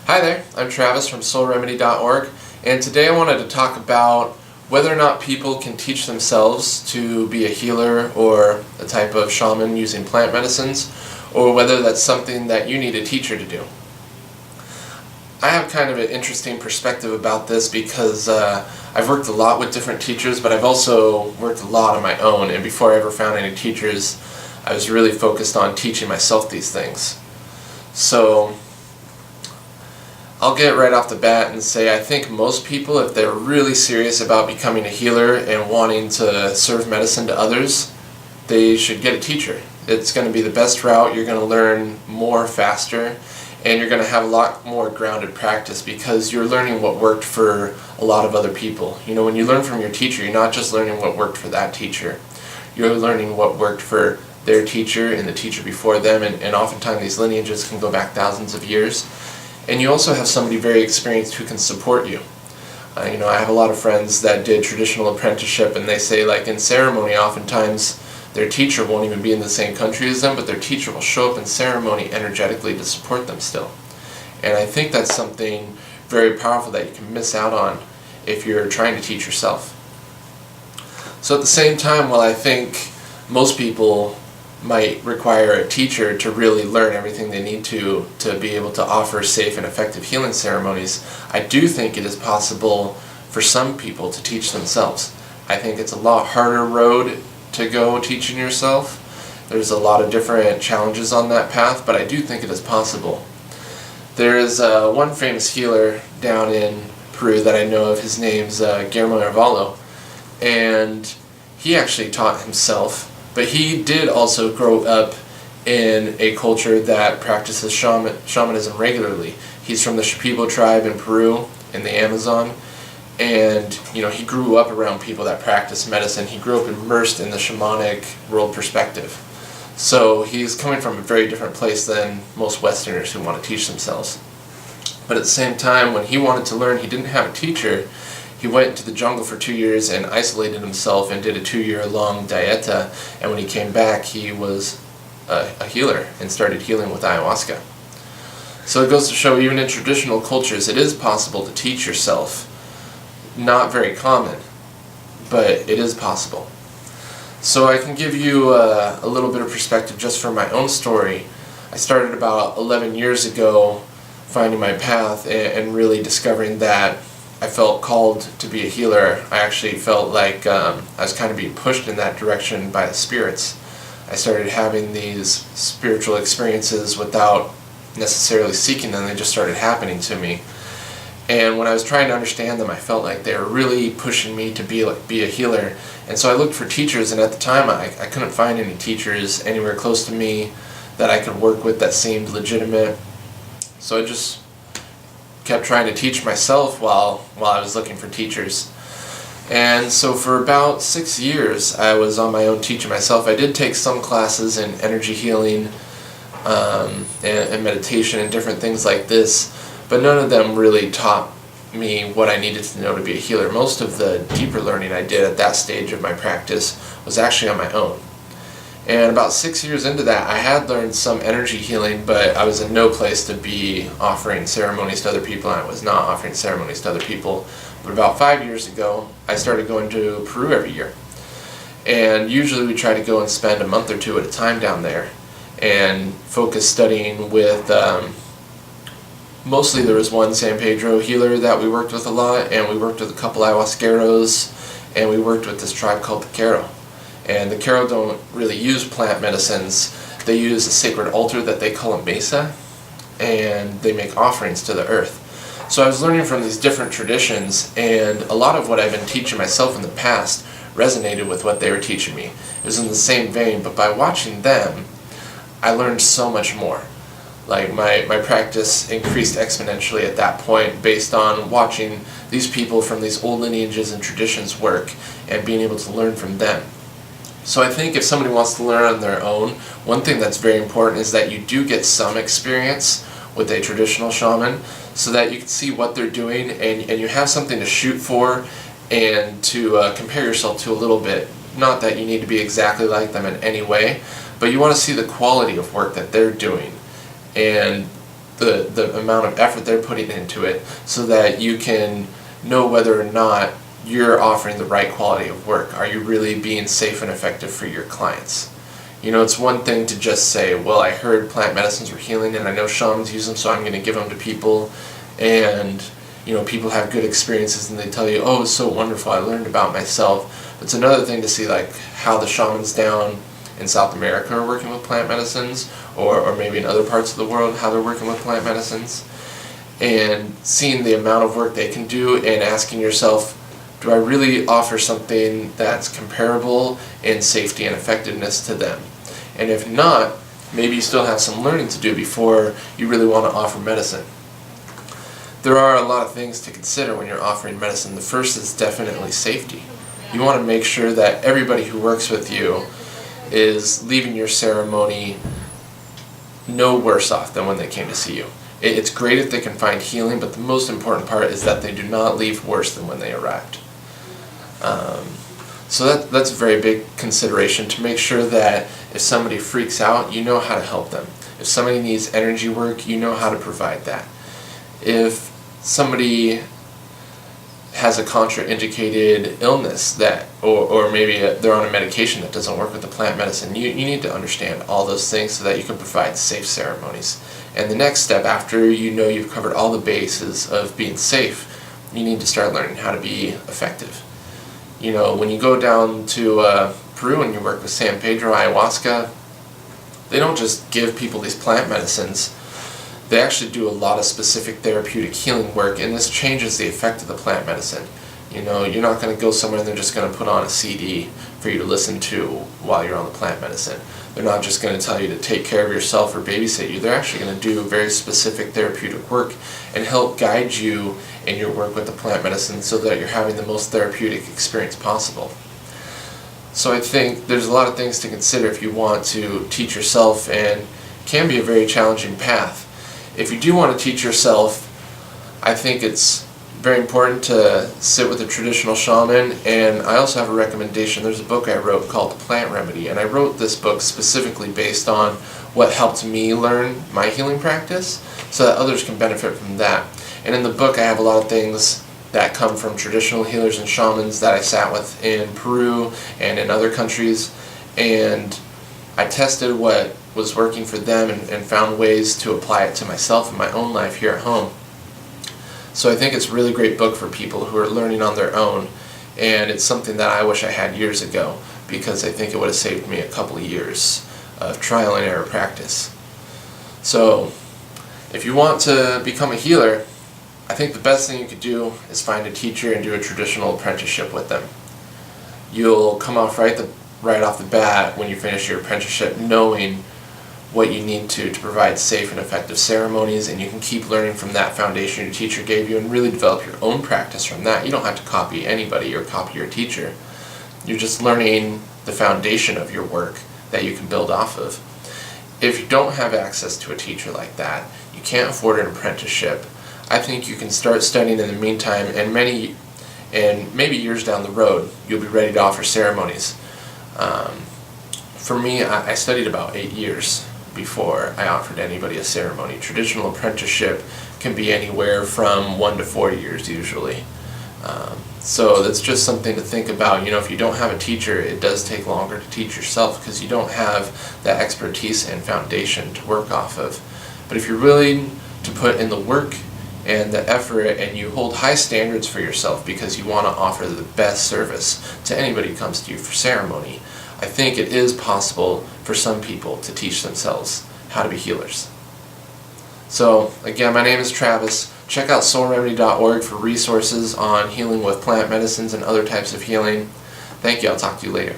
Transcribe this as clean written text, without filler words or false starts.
Hi there, I'm Travis from SoulRemedy.org, and today I wanted to talk about whether or not people can teach themselves to be a healer or a type of shaman using plant medicines, or whether that's something that you need a teacher to do. I have kind of an interesting perspective about this because I've worked a lot with different teachers, but I've also worked a lot on my own, and before I ever found any teachers, I was really focused on teaching myself these things. So I'll get right off the bat and say I think most people, if they're really serious about becoming a healer and wanting to serve medicine to others, they should get a teacher. It's going to be the best route. You're going to learn more faster, and you're going to have a lot more grounded practice because you're learning what worked for a lot of other people. You know, when you learn from your teacher, you're not just learning what worked for that teacher. You're learning what worked for their teacher and the teacher before them, and oftentimes these lineages can go back thousands of years. And you also have somebody very experienced who can support you. I have a lot of friends that did traditional apprenticeship, and they say, like in ceremony, oftentimes their teacher won't even be in the same country as them, but their teacher will show up in ceremony energetically to support them still. And I think that's something very powerful that you can miss out on if you're trying to teach yourself. So at the same time, while I think most people might require a teacher to really learn everything they need to be able to offer safe and effective healing ceremonies, I do think it is possible for some people to teach themselves. I think it's a lot harder road to go teaching yourself. There's a lot of different challenges on that path, but I do think it is possible. There is one famous healer down in Peru that I know of. His name's Guillermo Arevalo, and he actually taught himself. But he did also grow up in a culture that practices shamanism regularly. He's from the Shipibo tribe in Peru, in the Amazon, and he grew up around people that practice medicine. He grew up immersed in the shamanic world perspective. So he's coming from a very different place than most Westerners who want to teach themselves. But at the same time, when he wanted to learn, he didn't have a teacher. He went into the jungle for 2 years and isolated himself and did a 2-year-long dieta, and when he came back he was a healer and started healing with ayahuasca. So it goes to show, even in traditional cultures, it is possible to teach yourself. Not very common, but it is possible. So I can give you a little bit of perspective just from my own story. I started about 11 years ago finding my path and really discovering that I felt called to be a healer. I actually felt like I was kind of being pushed in that direction by the spirits. I started having these spiritual experiences without necessarily seeking them. They just started happening to me. And when I was trying to understand them, I felt like they were really pushing me to be a healer. And so I looked for teachers, and at the time I couldn't find any teachers anywhere close to me that I could work with that seemed legitimate. So I just kept trying to teach myself while I was looking for teachers. And so for about 6 years I was on my own teaching myself. I did take some classes in energy healing and meditation and different things like this, but none of them really taught me what I needed to know to be a healer. Most of the deeper learning I did at that stage of my practice was actually on my own. And about 6 years into that, I had learned some energy healing, but I was in no place to be offering ceremonies to other people, and I was not offering ceremonies to other people. But about 5 years ago, I started going to Peru every year. And usually we try to go and spend a month or two at a time down there and focus studying with, mostly there was one San Pedro healer that we worked with a lot, and we worked with a couple ayahuasqueros, and we worked with this tribe called the Q'ero. And the Q'ero don't really use plant medicines. They use a sacred altar that they call a mesa, and they make offerings to the earth. So I was learning from these different traditions, and a lot of what I've been teaching myself in the past resonated with what they were teaching me. It was in the same vein, but by watching them, I learned so much more. Like my practice increased exponentially at that point based on watching these people from these old lineages and traditions work and being able to learn from them. So I think if somebody wants to learn on their own, one thing that's very important is that you do get some experience with a traditional shaman so that you can see what they're doing and you have something to shoot for and to compare yourself to a little bit. Not that you need to be exactly like them in any way, but you want to see the quality of work that they're doing. And the amount of effort they're putting into it, so that you can know whether or not you're offering the right quality of work. Are you really being safe and effective for your clients? You know, it's one thing to just say, well, I heard plant medicines were healing and I know shamans use them, so I'm going to give them to people. And, you know, people have good experiences and they tell you, oh, it's so wonderful, I learned about myself. It's another thing to see like how the shamans down in South America are working with plant medicines, or maybe in other parts of the world, how they're working with plant medicines. And seeing the amount of work they can do and asking yourself, do I really offer something that's comparable in safety and effectiveness to them? And if not, maybe you still have some learning to do before you really want to offer medicine. There are a lot of things to consider when you're offering medicine. The first is definitely safety. You want to make sure that everybody who works with you is leaving your ceremony no worse off than when they came to see you. It's great if they can find healing, but the most important part is that they do not leave worse than when they arrived. So that's a very big consideration, to make sure that if somebody freaks out, you know how to help them. If somebody needs energy work, you know how to provide that. If somebody has a contraindicated illness that, or maybe they're on a medication that doesn't work with the plant medicine, you need to understand all those things so that you can provide safe ceremonies. And the next step, after you know you've covered all the bases of being safe, you need to start learning how to be effective. You know, when you go down to Peru and you work with San Pedro ayahuasca, they don't just give people these plant medicines. They actually do a lot of specific therapeutic healing work, and this changes the effect of the plant medicine. You know, you're not going to go somewhere and they're just going to put on a CD for you to listen to while you're on the plant medicine. They're not just going to tell you to take care of yourself or babysit you. They're actually going to do very specific therapeutic work and help guide you in your work with the plant medicine so that you're having the most therapeutic experience possible. So I think there's a lot of things to consider if you want to teach yourself, and can be a very challenging path. If you do want to teach yourself, I think it's very important to sit with a traditional shaman, and I also have a recommendation. There's a book I wrote called The Plant Remedy, and I wrote this book specifically based on what helped me learn my healing practice so that others can benefit from that. And in the book I have a lot of things that come from traditional healers and shamans that I sat with in Peru and in other countries, and I tested what was working for them and found ways to apply it to myself in my own life here at home. So I think it's a really great book for people who are learning on their own, and it's something that I wish I had years ago, because I think it would have saved me a couple of years of trial and error practice. So if you want to become a healer, I think the best thing you could do is find a teacher and do a traditional apprenticeship with them. You'll come off right off the bat when you finish your apprenticeship knowing what you need to provide safe and effective ceremonies, and you can keep learning from that foundation your teacher gave you and really develop your own practice from that. You don't have to copy anybody or copy your teacher. You're just learning the foundation of your work that you can build off of. If you don't have access to a teacher like that, you can't afford an apprenticeship, I think you can start studying in the meantime, and maybe years down the road you'll be ready to offer ceremonies. For me, I studied about 8 years before I offered anybody a ceremony. Traditional apprenticeship can be anywhere from 1 to 4 years usually. So that's just something to think about. You know, if you don't have a teacher, it does take longer to teach yourself because you don't have that expertise and foundation to work off of. But if you're willing to put in the work and the effort, and you hold high standards for yourself because you want to offer the best service to anybody who comes to you for ceremony, I think it is possible for some people to teach themselves how to be healers. So again, my name is Travis. Check out soulremedy.org for resources on healing with plant medicines and other types of healing. Thank you. I'll talk to you later.